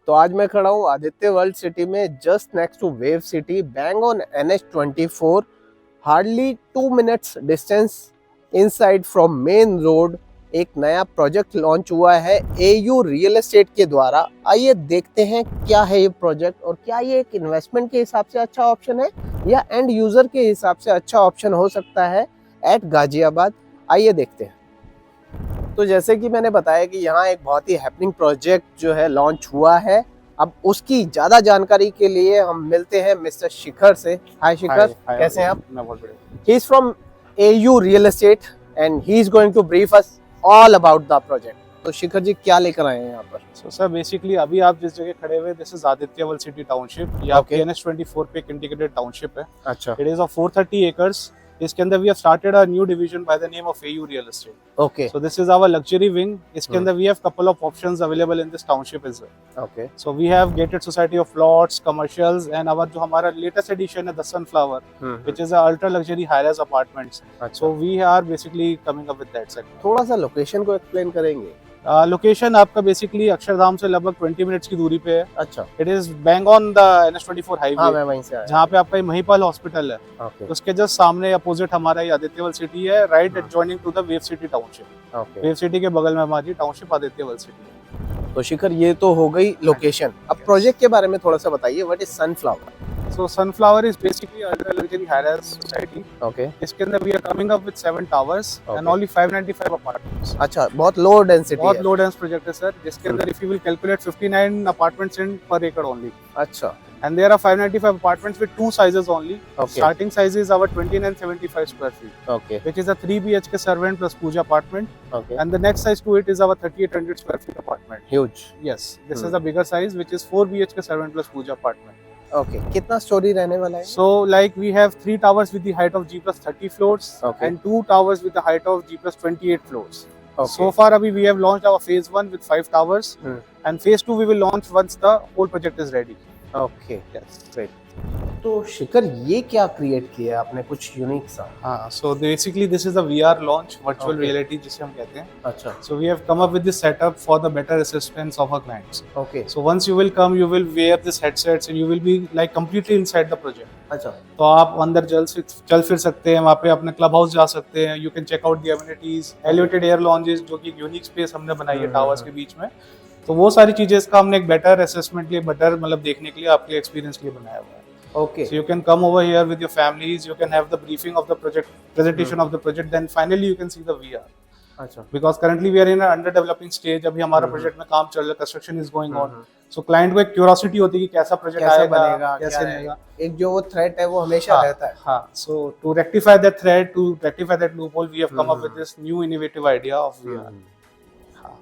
तो आज मैं खड़ा हूँ आदित्य वर्ल्ड सिटी में, just next to wave city, bang on NH24, hardly 2 minutes distance inside from main road. एक नया प्रोजेक्ट लॉन्च हुआ है AU रियल एस्टेट के द्वारा। आइए देखते हैं क्या है ये प्रोजेक्ट और क्या ये एक इन्वेस्टमेंट के हिसाब से अच्छा ऑप्शन है या एंड यूजर के हिसाब से अच्छा ऑप्शन हो सकता है एट गाजियाबाद। आइए देखते हैं। तो जैसे कि मैंने बताया कि यहाँ एक बहुत ही हैपनिंग प्रोजेक्ट जो है लॉन्च हुआ है। अब उसकी ज्यादा जानकारी के लिए हम मिलते हैं मिस्टर शिखर से। हाय शिखर, कैसे हैं आप? मैं बहुत बढ़िया। He is from AU real estate and he is going to brief us all about the project. तो शिखर जी, क्या लेकर आए हैं यहाँ पर? सो सर बेसिकली अभी आप जिस जगह खड़े हुए, this is Aditya world city township. ये आपके NH24 पे एक इंटीग्रेटेड टाउनशिप है। अच्छा, इट इज ऑफ 430 एकर्स। इसके अंदर we have started a new division by the name of AU real estate. Okay so this is our luxury wing. इसके अंदर we have couple of options available in this township as well. Okay so we have gated society of plots, commercials and our जो हमारा latest addition है the Sunflower, which is a ultra luxury high rise apartments. So we are basically coming up with that segment. थोड़ा सा location को explain करेंगे? Location आपका basically Akshardham से लगभग 20 मिनट्स की दूरी पे है। अच्छा, it is bang on the NH24 हाँ हाईवे, मैं वहीं से आया। जहाँ पे आपका ये महिपाल हॉस्पिटल है। ओके उसके जस्ट सामने अपोजिट हमारा ये आदित्यवल सिटी है, right adjoining to the wave city township. Okay. Wave city के बगल में हमारी टाउनशिप आदित्यवल सिटी है। तो शिखर, ये तो हो गई लोकेशन। अब प्रोजेक्ट के बारे में थोड़ा सा बताइए। What is Sunflower? So Sunflower is basically ultra luxury high rise society. Okay. इसके अंदर we are coming up with 7 towers and only 595 apartments. अच्छा, बहुत लो डेंसिटी बहुत है। लो डेंस प्रोजेक्ट है सर, जिसके अंदर if you will calculate 59 apartments in per एकड़ ओनली। अच्छा, And there are 595 apartments with 2 sizes only. Okay. Starting size is our 2975 square feet, okay which is a 3 BHK servant plus puja apartment. Okay. And the next size to it is our 3800 square feet apartment. Huge. Yes, this is the bigger size, which is 4 BHK servant plus puja apartment. Okay, कितना story रहने वाला है? So like we have 3 towers with the height of G plus 30 floors, Okay. and 2 towers with the height of G plus 28 floors. Okay. So far we have launched our phase 1 with 5 towers, and phase 2 we will launch once the whole project is ready. Okay, great. तो शिखर, ये क्या create किया आपने, कुछ unique सा? हाँ, so basically this is a VR launch, virtual Okay. reality जिसे हम कहते हैं। अच्छा, So we have come up with this setup for the better assistance of our clients. Okay. So once you will come, you will wear this headsets and you will be like completely inside the project. अच्छा, तो आप अंदर चल फिर सकते हैं, वहाँ पे अपने क्लब हाउस जा सकते हैं। You can check out the amenities, elevated air lounges, जो कि यूनिक स्पेस हमने बनाई है टावर्स के बीच में। तो वो सारी चीजें इसका हमने एक बेटर असेसमेंट के लिए, बेटर मतलब देखने के लिए, आपके एक्सपीरियंस के लिए बनाया हुआ है। Okay. So you can come over here with your families, you can have the briefing of the project, presentation of the project, then finally you can see the VR. अच्छा, Because currently we are in an under developing stage, अभी हमारा project में काम चल रहा है, construction is going on. So client को एक क्यूरियोसिटी होती है कि कैसा प्रोजेक्ट कैसा आएगा, बनेगा, कैसे क्या रहेगा। एक जो वो थ्रेट है वो हमेशा रहता है। हाँ, so to rectify that threat, to rectify that loophole, we have come up with this new innovative idea of VR.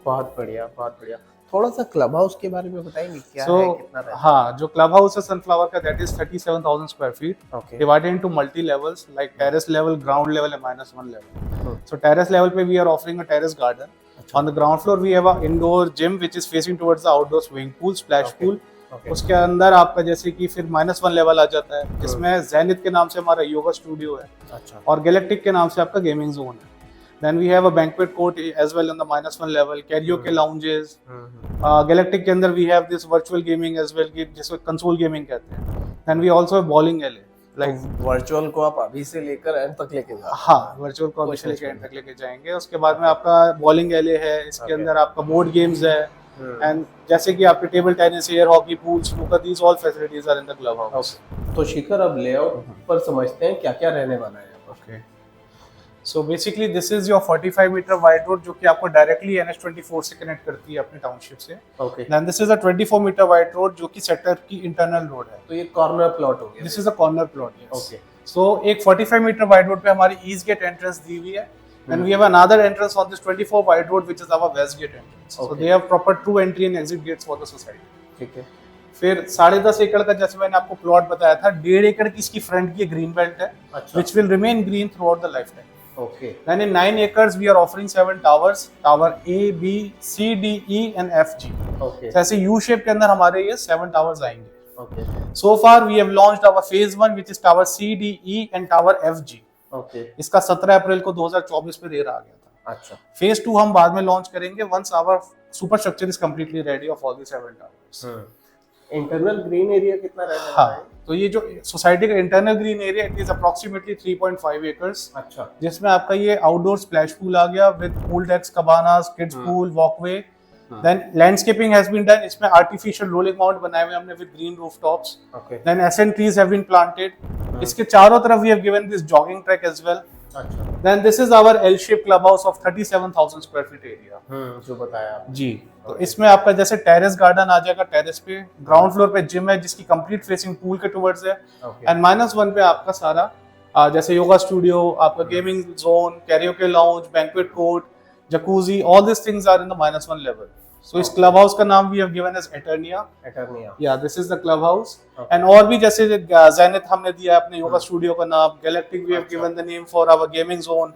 बहुत बढ़िया, बहुत बढ़िया। थोड़ा सा क्लब हाउस के बारे में बताएंगे, क्या So, है, कितना रहता है? हाँ, जो क्लब हाउस है सनफ्लावर का, that is 37,000 square feet, okay, divided into multi levels like terrace level, ground level and -1 level. So terrace level पे we are offering a terrace garden. On the ground floor we have a indoor gym which is facing towards the outdoor swimming pool, splash pool. Okay, उसके अंदर आपका जैसे कि फिर -1 level आ जाता है, जिसमें जेनिथ के नाम से हमारा योगा स्टूडियो है, अच्छा, और गैलेक्टिक के नाम से आपका गेमिंग जोन है। Then we have a banquet court as well on the -1 level, karaoke lounges. Galactic के अंदर we have this virtual gaming as well, जिसको कंसोल गेमिंग कहते हैं। Then we also have bowling alley. Like virtual को आप अभी से लेकर एंड तक लेके जाओ। हाँ, वर्चुअल को अभी से लेके एंड तक लेके जाएंगे। उसके बाद में आपका बॉलिंग एले है, इसके अंदर आपका बोर्ड गेम्स है, एंड जैसे कि आपके table tennis, air hockey, pool, snooker, these all facilities are in the club house. तो शिखर, अब लेआउट पर समझते हैं क्या क्या रहने वाला है। Okay, so basically this is your 45 metre wide road, जो कि आपको डायरेक्टली NH24 से कनेक्ट करती है अपने टाउनशिप से। Okay, then this is a 24 metre wide road, जो कि सेक्टर की इंटरनल रोड है। तो ये कॉर्नर प्लॉट हो गया। This is a corner plot. Okay, so एक 45 मीटर वाइड रोड पे हमारी ईस्ट गेट एंट्रेंस दी हुई है, and we have another entrance on this 24 wide road which is our west gate entrance. So Okay. they have proper 2 entry and exit gates for the society. ठीक है। फिर 10.5 एकड़ का, जैसे मैंने आपको प्लॉट बताया था, 1.5 एकड़ की इसकी फ्रंट की ग्रीन बेल्ट है, अच्छा, which will remain green throughout the lifetime. Okay, Then in 9 acres we are offering 7 towers, tower A, B, C, D, E and F, G. Okay, जैसे U shape के अंदर हमारे ये 7 towers आएंगे। Okay, So far we have launched our phase 1 which is tower C, D, E and tower F, G. Okay, इसका 17 अप्रैल को 2024 में rate आ गया था। अच्छा। फेज 2 हम बाद में लॉन्च करेंगे once our super structure is completely ready of all the 7 towers. Internal green area कितना रहने वाला हाँ, है? तो ये जो सोसाइटी का internal green area it is approximately 3.5 acres, अच्छा। जिसमें आपका ये आउटडोर स्प्लैश पूल आ गया with pool decks, cabanas, kids pool, walkway, then landscaping has been done. इसमें आर्टिफिशियल रोलिंग माउंट बनाए हुए हमने with green rooftops, okay. Then accent trees have been planted. इसके चारों तरफ we have given this jogging track as well. अच्छा। Then this is our L shape club house of 37,000 square feet area. जो बताया आपने। जी, तो इसमें आपका जैसे टेरेस गार्डन आ जाएगा, टेरेस पे ग्राउंड फ्लोर पे जिम है जिसकी कंप्लीट फेसिंग पूल के टुवर्ड्स है, एंड -1 पे आपका सारा जैसे योगा स्टूडियो, आपका gaming zone, karaoke lounge, banquet court, jacuzzi, all this things are in the -1 level. So इस क्लब हाउस का नाम we have given as Eternia. Yeah this is the club house. And और भी जैसे zenith हमने दिया अपने योगा स्टूडियो का नाम, galactic we have given the name for our gaming zone,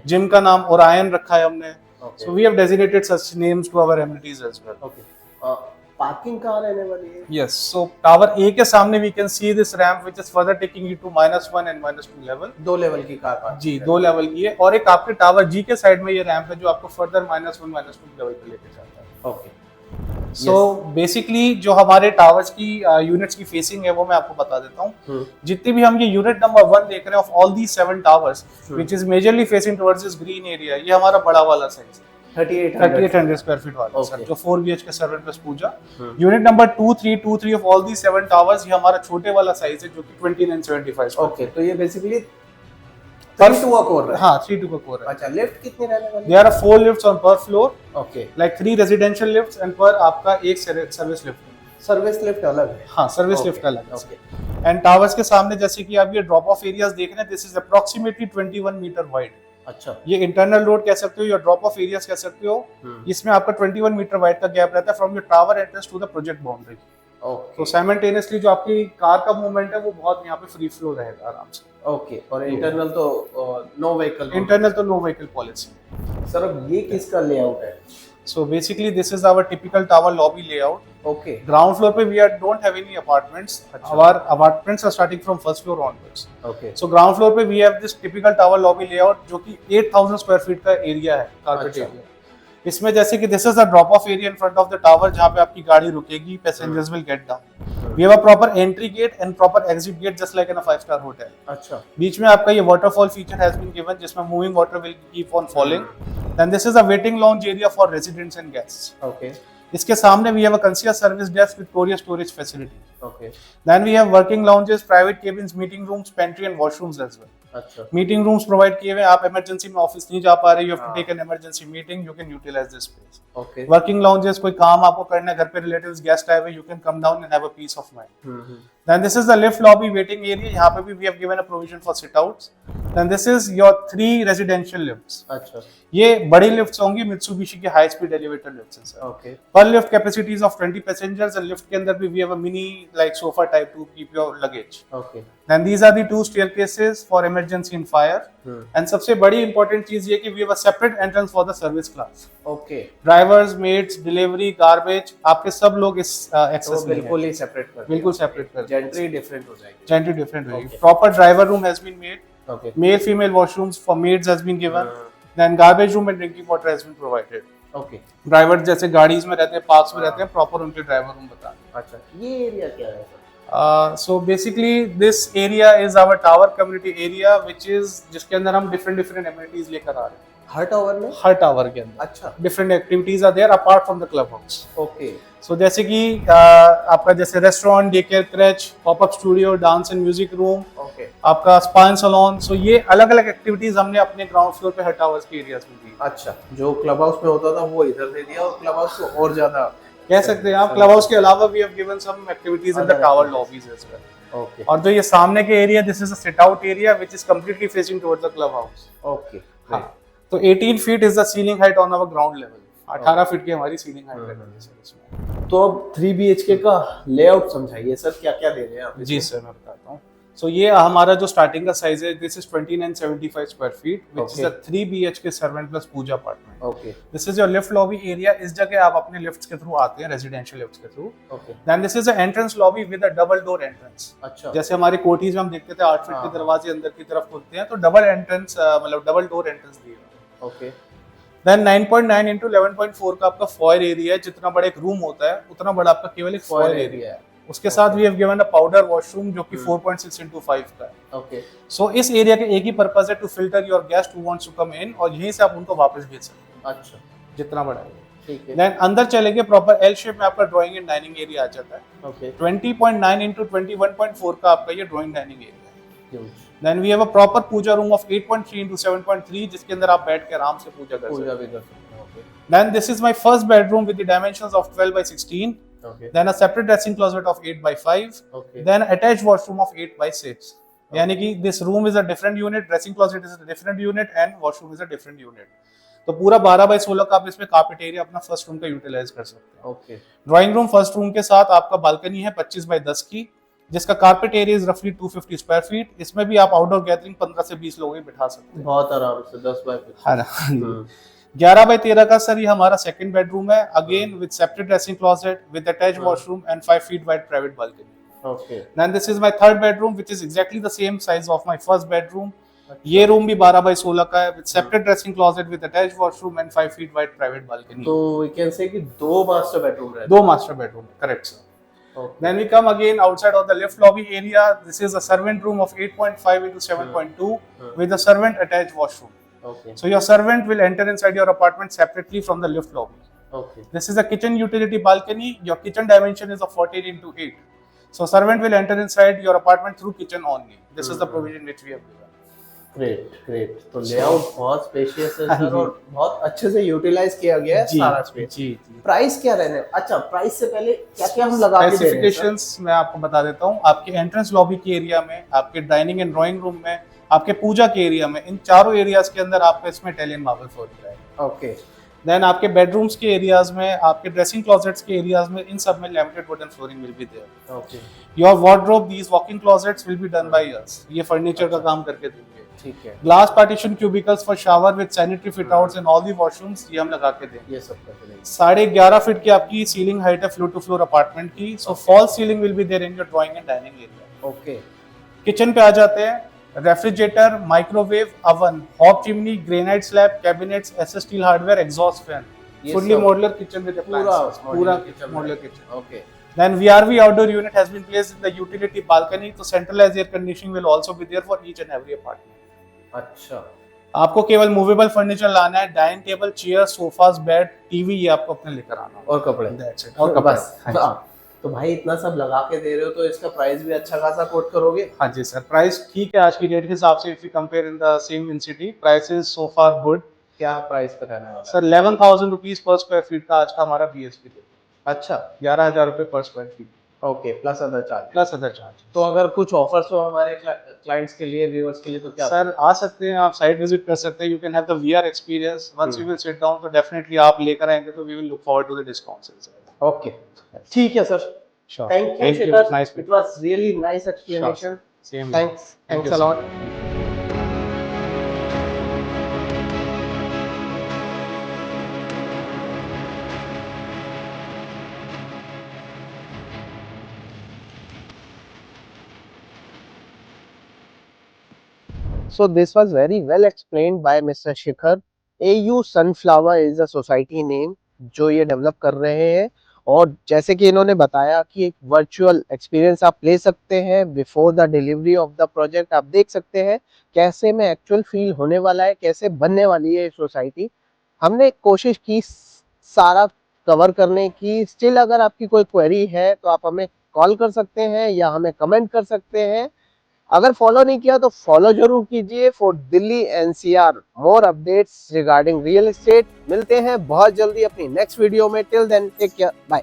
gym का नाम ओरायन रखा है हमने। So we have designated such names to our amenities as well. Okay. Parking कहाँ रहने वाली है? Yes. So tower A के सामने we can see this ramp which is further taking you to -1 and -2 level. 2 level की car parking. जी, 2 level की है, और एक आपके टावर G के साइड में ये रैंप है जो आपको फर्दर -1 -2 लेवल पे लेके जाता है। Okay. So basically जो हमारे टावर्स की यूनिट्स की फेसिंग है वो मैं आपको बता देता हूँ। जितनी भी हम ये यूनिट नंबर 1 देख रहे हैं of all these 7 towers which is majorly facing towards this green area, ये हमारा बड़ा वाला साइज है 3800 स्क्वायर फीट वाला सर, जो 4 BHK servant plus puja. Unit number 2, 3, 2, 3 of all these 7 towers ये हमारा छोटे वाला साइज है जो कि 2975। ओके, तो ये बेसिकली 3 टू का कोर है। हाँ, 3 टू का कोर है। अच्छा, लिफ्ट कितने रहने वाले? देयर आर 4 लिफ्ट्स ऑन पर floor, okay, like 3 residential lifts and पर आपका एक सर्विस लिफ्ट। सर्विस लिफ्ट अलग है? हाँ, सर्विस लिफ्ट अलग है। ओके। एंड टावर्स के सामने जैसे कि आप ये ड्रॉप ऑफ एरियाज देख रहे हैं, this is approximately 21 metre wide. अच्छा, ये इंटरनल रोड कह सकते हो या ड्रॉप ऑफ एरियाज कह सकते हो। इसमें आपका 21 मीटर वाइड का गैप रहता है from your tower entrance to the project boundary. तो साइमल्टेनियसली जो आपकी कार का मूवमेंट है वो बहुत यहाँ पे फ्री फ्लो रहेगा आराम से। ओके, और इंटरनल तो नो व्हीकल? इंटरनल तो नो व्हीकल पॉलिसी। सर, अब ये किसका लेआउट है? So basically this is our typical tower lobby layout. Okay. Ground floor पे we don't have any apartments. Our apartments are starting from first floor onwards. Okay. So ground floor पे we have this typical tower lobby layout जो कि 8000 square feet का area है, carpet area. इसमें जैसे कि this is a drop off area in front of the tower जहाँ पे आपकी गाड़ी रुकेगी, passengers will get down. We have a proper entry gate and proper exit gate just like in a 5-star hotel. अच्छा, बीच में आपका ये waterfall feature has been given जिसमें moving water will keep on falling. Then this is a waiting lounge area for residents and guests. Okay. इसके सामने we have a concierge service desk with courier storage facility. Okay. Then we have working lounges, private cabins, meeting rooms, pantry and washrooms as well. अच्छा, meeting rooms provide किए हुए हैं। आप emergency में office नहीं जा पा रहे, you have to take an emergency meeting, you can utilise this space. Okay. Working lounges, कोई काम आपको करना है, घर पे रिलेटिव्स गेस्ट आए हुए, you can come down and have a peace of mind. Then this is the lift lobby waiting area. यहाँ पे भी we have given a provision for sit outs. Then this is your 3 residential lifts. अच्छा, ये बड़ी lifts होंगी, Mitsubishi के high speed elevator lifts हैं sir. Okay, Per lift capacities of 20 passengers and lift के अंदर भी we have a mini like sofa type to keep your luggage. Okay, Then these are the 2 staircases for emergency and fire. And सबसे बड़ी important चीज ये कि we have a separate entrance for the service class. Okay, Drivers, mates, delivery, garbage, आपके सब लोग इस access तो में बिल्कुल ही सेपरेट कर दिया। बिल्कुल separate कर जेंट्री डिफरेंट हो जाएगी। Gentry different होगी। Okay. Proper driver room has been made. Okay, Male female washrooms for maids has been given. Then garbage room and drinking water has been provided. Okay, driver जैसे गाड़ीज में रहते हैं, parks में रहते हैं, प्रॉपर उनके driver room बता। अच्छा, ये एरिया क्या है sir? So basically this area is our tower community area which is जिसके अंदर हम different amenities लेकर आ रहे हैं। हर टावर में? हर टावर के अंदर अच्छा, different activities are there apart from the club house. Okay, So जैसे कि आपका जैसे restaurant, day care creche, pop up studio, dance and music room, okay, आपका स्पा एंड सैलून, सो ये अलग अलग एक्टिविटीज हमने अपने ग्राउंड फ्लोर पे हर टावर्स के एरियाज में दी। अच्छा, जो क्लब हाउस में होता था वो इधर दे दिया और क्लब हाउस को और ज्यादा कह सकते हैं आप। क्लब हाउस के अलावा we have given some activities in the tower lobbies as well. Okay, और जो ये सामने के area, this is a sit out area which is completely facing towards the club house. Okay, हाँ, तो 18 feet is the ceiling height on our ground level. 18 feet की हमारी ceiling height है इसमें। तो अब 3 BHK का लेआउट समझाइए सर, क्या क्या दे रहे हैं आप? जी सर, मैं बताता हूँ। सो ये हमारा जो स्टार्टिंग का साइज है, this is 2975 square feet which is a 3 BHK servant plus puja apartment. Okay, this is your lift lobby area. इस जगह आप अपने लिफ्ट्स के थ्रू आते हैं, रेजिडेंशियल लिफ्ट्स के through. Okay, then this is a entrance lobby with a double door entrance. अच्छा, जैसे हमारे कोठीज में हम देखते थे 8 फीट के दरवाजे अंदर की तरफ खुलते हैं, तो डबल एंट्रेंस मतलब डबल डोर एंट्रेंस दिए। ओके, देन 9.9 इंटू 11.4 का आपका फॉयर एरिया है, जितना बड़ा एक रूम होता है उतना बड़ा आपका केवल एक फॉयर एरिया है। उसके साथ we have given a powder washroom जो कि 4.6 इंटू 5 का है। ओके सो इस एरिया का एक ही पर्पस है, to filter your guest who wants to come in, और यहीं से आप उनको वापस भेज सकते हैं। अच्छा जितना बड़ा है। ठीक है। देन अंदर चलेंगे, प्रॉपर एल शेप में आपका ड्राइंग एंड डाइनिंग एरिया आ जाता है। ओके 20.9 इंटू 21.4 का आपका ये ड्राइंग डाइनिंग एरिया है। Huge then we have a proper puja room of 8.3 into 7.3, जिसके अंदर आप बैठ के आराम से पूजा कर सकते पूजा हैं। भी कर सकते हैं। Okay Then this is my first bedroom with the dimensions of 12 by 16. Okay Then a separate dressing closet of 8 by 5. Okay Then attached washroom of 8 by 6. यानी कि this room is a different unit, dressing closet is a different unit and washroom is a different unit. तो पूरा 12 by 16 का आप इसमें carpet area अपना first room का utilise कर सकते हैं। Okay drawing room first room के साथ आपका बालकनी है 25 बाय 10 की, जिसका कार्पेट एरिया इज रफली 250 स्क्वायर फीट। इसमें भी आप आउटडोर गैदरिंग 15 से 20 लोग ही बिठा सकते हैं। बहुत आराम से 10 बाय 15। है ना। 11 बाय 13 का सर ये हमारा सेकंड बेडरूम है, again with separate dressing closet with attached washroom and 5 feet wide private balcony. Okay then this is my third bedroom which is exactly the same size of my first bedroom. ये room भी 12 by 16 का है with separate dressing closet with attached washroom and 5 feet wide private balcony. तो we can say कि दो master bedroom रहते दो master bedroom, correct sir. हैं। Then we come again outside of the lift lobby area. This is a servant room of 8.5 into 7.2 with a servant attached washroom. Okay So your servant will enter inside your apartment separately from the lift lobby. Okay This is a kitchen utility balcony. Your kitchen dimension is of 14 into 8. So servant will enter inside your apartment through kitchen only. This is the provision which we have given. Great great. तो layout बहुत spacious है sir और बहुत अच्छे से utilise किया गया है सारा स्पेस। जी। प्राइस क्या रहने? अच्छा प्राइस से पहले क्या क्या हम लगा के दे रहे हैं? स्पेसिफिकेशंस मैं आपको बता देता हूँ। आपके एंट्रेंस लॉबी के एरिया में, आपके डाइनिंग एंड ड्राइंग रूम में, आपके पूजा के एरिया में, इन चारों एरियाज के अंदर आपको इसमें इटालियन मार्बल फ्लोर मिलेगा। ओके देन आपके बेडरूम्स के एरियाज में, आपके ड्रेसिंग क्लोजेट्स के एरियाज में, इन सब में laminated wooden flooring will be there. Okay your wardrobe, these walk in closets will be done by us. ये फर्नीचर का काम करके देंगे। ठीक है। Glass partition cubicles for shower with sanitary fit outs in all the washrooms, ये हम लगा के देंगे। ये सब करके देंगे। 11.5 फीट की आपकी सीलिंग हाइट है फ्लोर टू फ्लोर अपार्टमेंट की। So fall ceiling will be there in your drawing and dining area. Okay kitchen पे आ जाते हैं। Refrigerator, microwave, oven, hob chimney, granite slab, cabinets, SS steel hardware, exhaust fan, ये fully sub- modular kitchen with पूरा पूरा kitchen modular में। Kitchen. Okay Then VRV outdoor unit has been placed in the utility balcony, so centralized air conditioning will also be there for each and every apartment. अच्छा आपको केवल movable furniture लाना है, dining table, chair, sofas, bed, TV, ये आपको अपने लेकर आना होगा। और कपड़े That's it. और कपड़े। बस। हाँ जी। हाँ। तो भाई इतना सब लगा के दे रहे हो तो इसका प्राइस भी अच्छा खासा कोट करोगे? हाँ जी सर, प्राइस ठीक है आज की डेट के हिसाब से। If you compare in the same in city, prices so far good. क्या प्राइस पे रहने वाला है? Sir 11,000 rupees per square feet का आज का हमारा BSP है। अच्छा 11,000 रुपए पर square feet okay plus other charge. Plus other charge. तो अगर कुछ ऑफर्स हो हमारे क्लाइंट्स के लिए, व्यूअर्स के लिए, तो क्या? सर आ सकते हैं, आप साइट विजिट कर सकते हैं। You can have the VR experience once we will sit down, तो डेफिनेटली आप लेकर आएंगे तो we will look forward to the discounts. Okay ठीक है sir. Sure. Thank you Thank you. Shekhar, Nice it was really nice explanation. Same. Thanks you, uh sir. Lot. So this was very well explained by Mr. Shikhar. AU Sunflower is a society name जो ये develop कर रहे हैं, और जैसे कि इन्होंने बताया कि एक वर्चुअल एक्सपीरियंस आप ले सकते हैं before the delivery of the project. आप देख सकते हैं कैसे में एक्चुअल फील होने वाला है, कैसे बनने वाली है ये सोसाइटी। हमने कोशिश की सारा कवर करने की। स्टिल अगर आपकी कोई क्वेरी है तो आप हमें कॉल कर सकते हैं या हमें कमेंट कर सकते हैं। अगर फॉलो नहीं किया तो फॉलो जरूर कीजिए for Delhi NCR more updates regarding real estate. मिलते हैं बहुत जल्दी अपनी नेक्स्ट वीडियो में। Till then take care, bye.